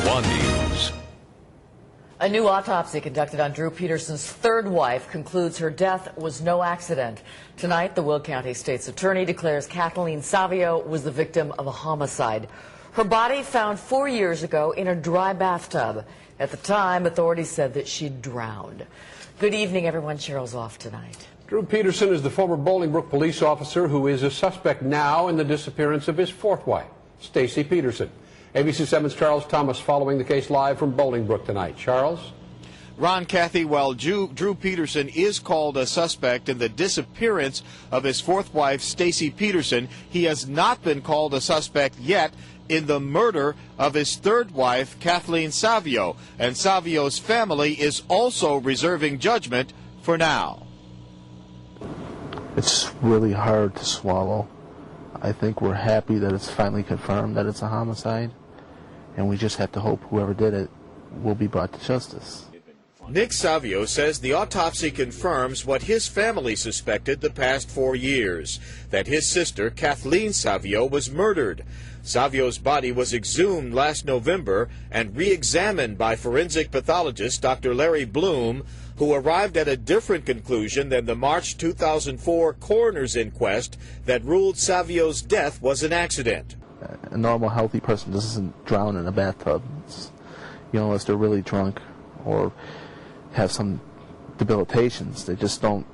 1 News. A new autopsy conducted on Drew Peterson's third wife concludes her death was no accident. Tonight, the Will County State's Attorney declares Kathleen Savio was the victim of a homicide. Her body found 4 years ago in a dry bathtub. At the time, authorities said that she'd drowned. Good evening, everyone. Cheryl's off tonight. Drew Peterson is the former Bolingbrook police officer who is a suspect now in the disappearance of his fourth wife, Stacy Peterson. ABC 7's Charles Thomas following the case live from Bolingbrook tonight. Charles? Ron, Kathy, while Drew Peterson is called a suspect in the disappearance of his fourth wife, Stacy Peterson, he has not been called a suspect yet in the murder of his third wife, Kathleen Savio. And Savio's family is also reserving judgment for now. It's really hard to swallow. I think we're happy that it's finally confirmed that it's a homicide, and we just have to hope whoever did it will be brought to justice. Nick Savio says the autopsy confirms what his family suspected the past 4 years, that his sister, Kathleen Savio, was murdered. Savio's body was exhumed last November and re-examined by forensic pathologist Dr. Larry Bloom, who arrived at a different conclusion than the March 2004 coroner's inquest that ruled Savio's death was an accident. A normal, healthy person doesn't drown in a bathtub, unless they're really drunk or have some debilitations. They just don't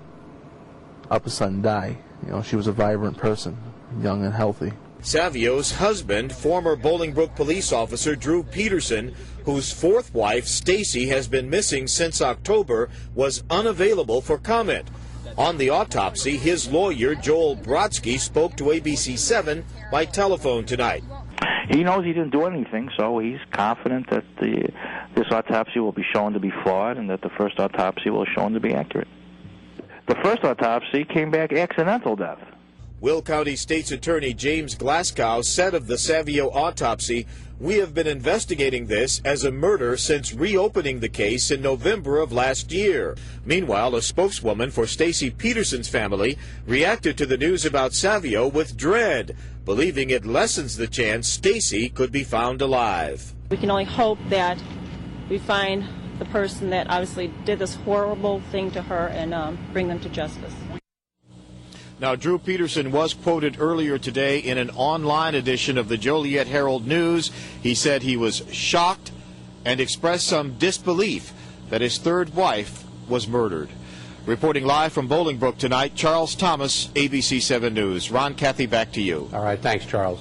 up a sudden die. She was a vibrant person, young and healthy. Savio's husband, former Bolingbrook police officer Drew Peterson, whose fourth wife, Stacy, has been missing since October, was unavailable for comment. On the autopsy, his lawyer, Joel Brodsky, spoke to ABC 7 by telephone tonight. He knows he didn't do anything, so he's confident that this autopsy will be shown to be flawed and that the first autopsy will show to be accurate. The first autopsy came back accidental death. Will County State's Attorney James Glasgow said of the Savio autopsy, "We have been investigating this as a murder since reopening the case in November of last year." Meanwhile, a spokeswoman for Stacy Peterson's family reacted to the news about Savio with dread, believing it lessens the chance Stacy could be found alive. We can only hope that we find the person that obviously did this horrible thing to her and bring them to justice. Now, Drew Peterson was quoted earlier today in an online edition of the Joliet Herald News. He said he was shocked and expressed some disbelief that his third wife was murdered. Reporting live from Bolingbrook tonight, Charles Thomas, ABC 7 News. Ron, Kathy, back to you. All right, thanks, Charles.